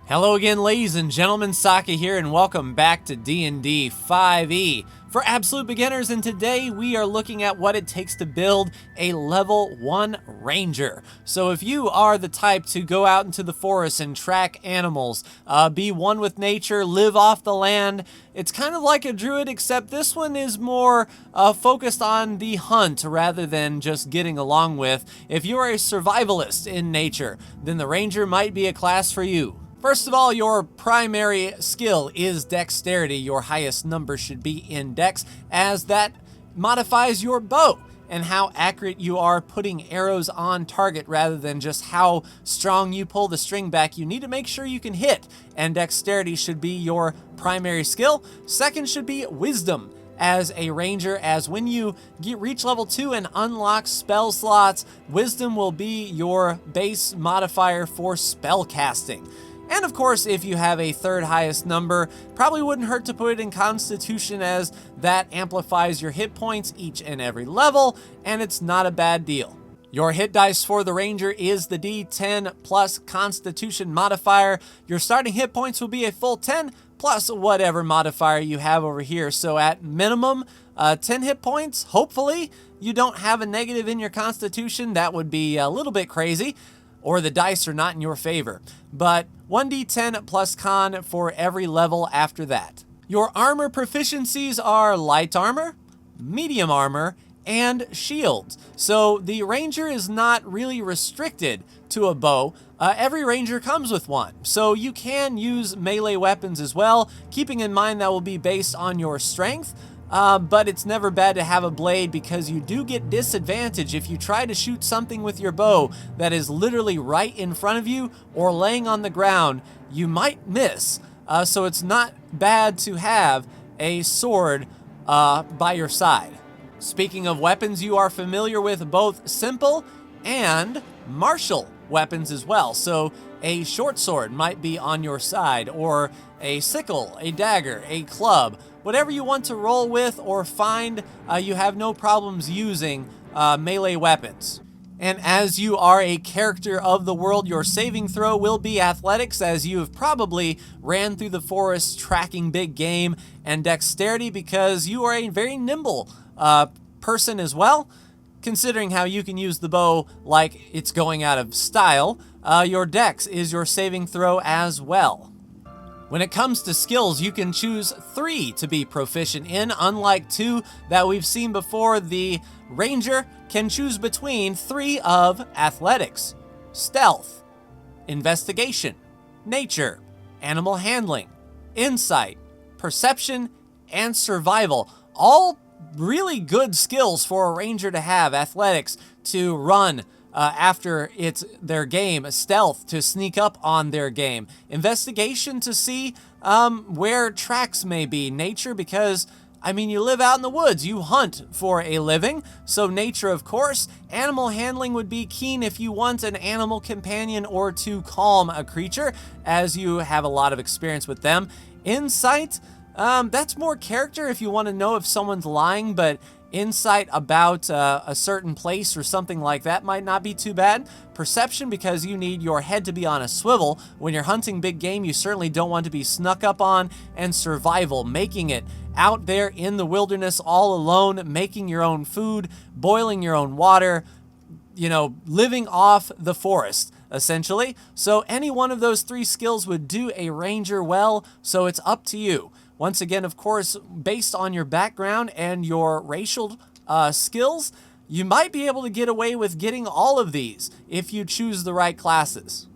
Hello again, ladies and gentlemen, Saka here, and welcome back to D&D 5e for absolute beginners. And today we are looking at what it takes to build a level 1 ranger. So if you are the type to go out into the forest and track animals, be one with nature, live off the land, it's kind of like a druid, except this one is more focused on the hunt rather than just getting along with. If you are a survivalist in nature, then the ranger might be a class for you. First of all, your primary skill is dexterity. Your highest number should be in dex, as that modifies your bow and how accurate you are putting arrows on target rather than just how strong you pull the string back. You need to make sure you can hit, and dexterity should be your primary skill. Second should be wisdom as a ranger, as when you reach level 2 and unlock spell slots, wisdom will be your base modifier for spell casting. And of course, if you have a third highest number, probably wouldn't hurt to put it in Constitution, as that amplifies your hit points each and every level, and it's not a bad deal. Your hit dice for the Ranger is the D10 plus Constitution modifier. Your starting hit points will be a full 10 plus whatever modifier you have over here. So at minimum, 10 hit points. Hopefully, you don't have a negative in your Constitution. That would be a little bit crazy, or the dice are not in your favor. But 1d10 plus con for every level after that. Your armor proficiencies are light armor, medium armor, and shields. So the ranger is not really restricted to a bow. Every ranger comes with one. So you can use melee weapons as well, keeping in mind that will be based on your strength. But it's never bad to have a blade, because you do get disadvantage if you try to shoot something with your bow that is literally right in front of you or laying on the ground. You might miss. So it's not bad to have a sword by your side. Speaking of weapons, you are familiar with both simple and martial weapons as well. So a short sword might be on your side, or a sickle, a dagger, a club. Whatever you want to roll with or find, you have no problems using melee weapons. And as you are a character of the world, your saving throw will be athletics, as you have probably ran through the forest tracking big game, and dexterity, because you are a very nimble person as well. Considering how you can use the bow like it's going out of style, your dex is your saving throw as well. When it comes to skills, you can choose 3 to be proficient in. Unlike 2 that we've seen before, the ranger can choose between 3 of athletics, stealth, investigation, nature, animal handling, insight, perception, and survival. All really good skills for a ranger to have. Athletics to run after it's their game, stealth to sneak up on their game, investigation to see where tracks may be, nature because, I mean, you live out in the woods, you hunt for a living, so nature of course. Animal handling would be keen if you want an animal companion or to calm a creature, as you have a lot of experience with them. Insight, that's more character if you want to know if someone's lying, but insight about a certain place or something like that might not be too bad. Perception, because you need your head to be on a swivel. When you're hunting big game, you certainly don't want to be snuck up on. And survival, making it out there in the wilderness all alone, making your own food, boiling your own water, you know, living off the forest, essentially. So any one of those 3 skills would do a ranger well, so it's up to you. Once again, of course, based on your background and your racial skills, you might be able to get away with getting all of these if you choose the right classes.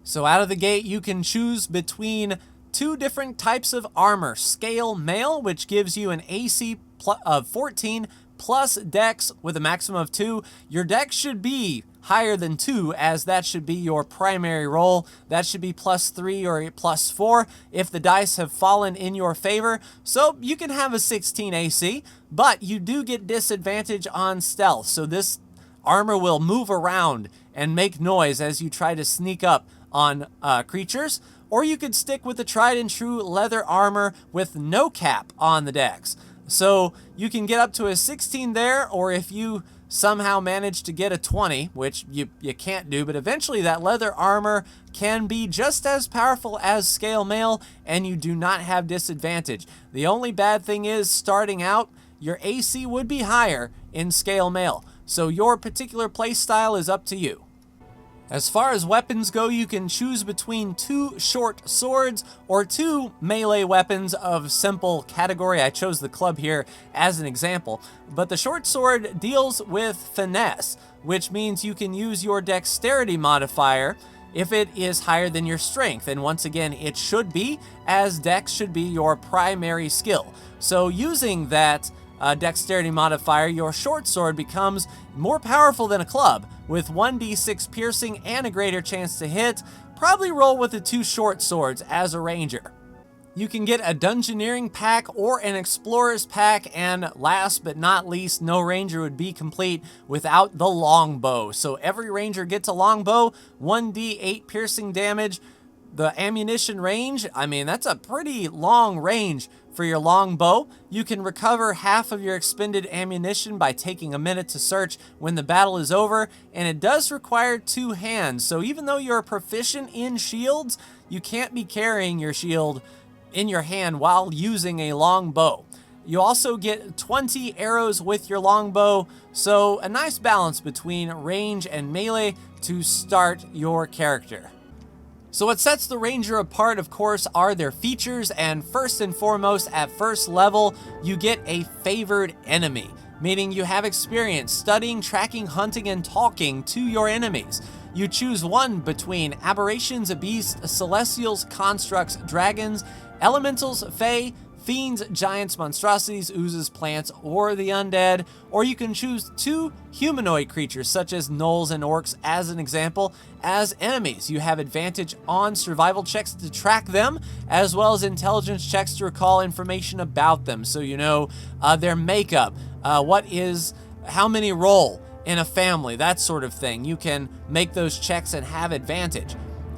So out of the gate, you can choose between 2 different types of armor. Scale mail, which gives you an AC of 14 plus dex with a maximum of 2. Your dex should be higher than 2, as that should be your primary roll. That should be +3 or +4 if the dice have fallen in your favor. So you can have a 16 AC, but you do get disadvantage on stealth. So this armor will move around and make noise as you try to sneak up on creatures. Or you could stick with the tried and true leather armor with no cap on the dex. So you can get up to a 16 there, or if you somehow manage to get a 20, which you can't do, but eventually that leather armor can be just as powerful as scale mail, and you do not have disadvantage. The only bad thing is, starting out, your AC would be higher in scale mail, so your particular playstyle is up to you. As far as weapons go, you can choose between 2 short swords or 2 melee weapons of simple category. I chose the club here as an example, but the short sword deals with finesse, which means you can use your dexterity modifier if it is higher than your strength. And once again, it should be, as dex should be your primary skill. So using that dexterity modifier, your short sword becomes more powerful than a club, with 1d6 piercing and a greater chance to hit. Probably roll with the 2 short swords as a ranger. You can get a dungeoneering pack or an explorer's pack, and last but not least, no ranger would be complete without the longbow. So every ranger gets a longbow, 1d8 piercing damage. The ammunition range, I mean, that's a pretty long range for your longbow. You can recover half of your expended ammunition by taking a minute to search when the battle is over, and it does require 2 hands. So even though you're proficient in shields, you can't be carrying your shield in your hand while using a longbow. You also get 20 arrows with your longbow, so a nice balance between range and melee to start your character. So what sets the ranger apart, of course, are their features, and first and foremost, at first level, you get a favored enemy, meaning you have experience studying, tracking, hunting, and talking to your enemies. You choose one between aberrations, beasts, celestials, constructs, dragons, elementals, fae, fiends, giants, monstrosities, oozes, plants, or the undead. Or you can choose 2 humanoid creatures, such as gnolls and orcs, as an example, as enemies. You have advantage on survival checks to track them, as well as intelligence checks to recall information about them. So you know their makeup, how many roll in a family, that sort of thing. You can make those checks and have advantage.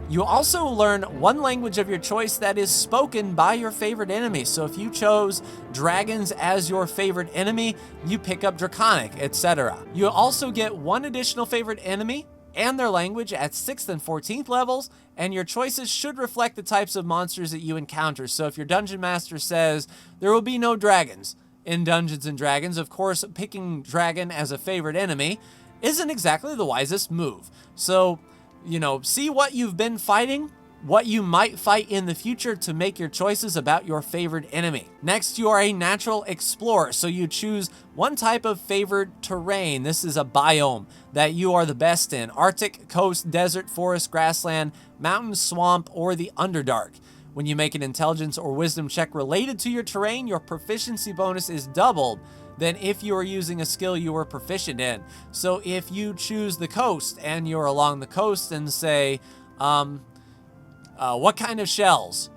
You also learn one language of your choice that is spoken by your favorite enemy. So if you chose dragons as your favorite enemy, you pick up Draconic, etc. You also get 1 additional favorite enemy and their language at 6th and 14th levels, and your choices should reflect the types of monsters that you encounter. So if your dungeon master says there will be no dragons in Dungeons & Dragons, of course, picking dragon as a favorite enemy isn't exactly the wisest move. So, you know, see what you've been fighting, what you might fight in the future to make your choices about your favorite enemy. Next, you are a natural explorer, so you choose one type of favored terrain. This is a biome that you are the best in: Arctic, coast, desert, forest, grassland, mountain, swamp, or the Underdark. When you make an intelligence or wisdom check related to your terrain, your proficiency bonus is doubled than if you are using a skill you were proficient in. So if you choose the coast and you're along the coast and say, what kind of shells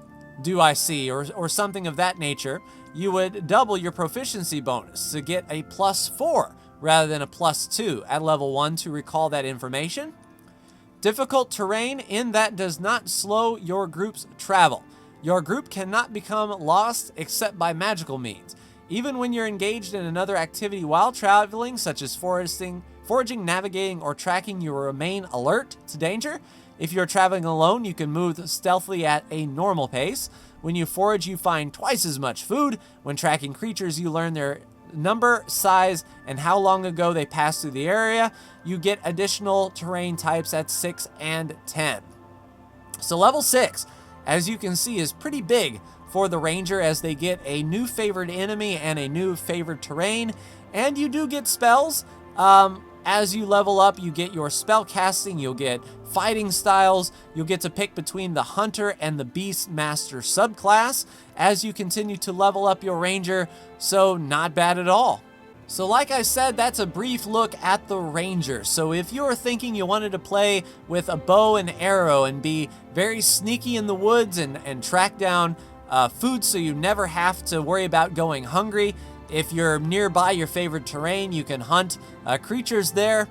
do I see, or something of that nature, you would double your proficiency bonus to get a +4 rather than a +2 at level 1 to recall that information. Difficult terrain in that does not slow your group's travel. Your group cannot become lost except by magical means. Even when you're engaged in another activity while traveling, such as foraging, navigating, or tracking, you will remain alert to danger. If you're traveling alone, you can move stealthily at a normal pace. When you forage, you find twice as much food. When tracking creatures, you learn their number, size, and how long ago they passed through the area. You get additional terrain types at 6 and 10. So level 6, as you can see, is pretty big for the ranger, as they get a new favored enemy and a new favored terrain. And you do get spells. As you level up, you get your spell casting, you'll get fighting styles, you'll get to pick between the hunter and the beast master subclass as you continue to level up your ranger, so not bad at all. So like I said, that's a brief look at the ranger. So if you're thinking you wanted to play with a bow and arrow and be very sneaky in the woods and track down food so you never have to worry about going hungry, if you're nearby your favorite terrain, you can hunt creatures there,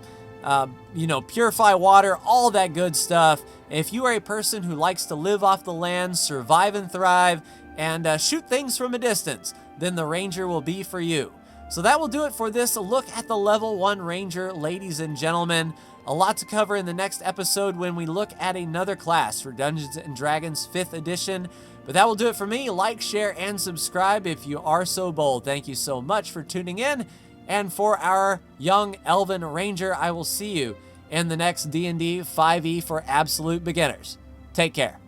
purify water, all that good stuff. If you are a person who likes to live off the land, survive and thrive, and shoot things from a distance, then the ranger will be for you. So that will do it for this look at the level 1 Ranger, ladies and gentlemen. A lot to cover in the next episode when we look at another class for Dungeons & Dragons 5th edition. But that will do it for me. Like, share, and subscribe if you are so bold. Thank you so much for tuning in. And for our young Elven Ranger, I will see you in the next D&D 5e for Absolute Beginners. Take care.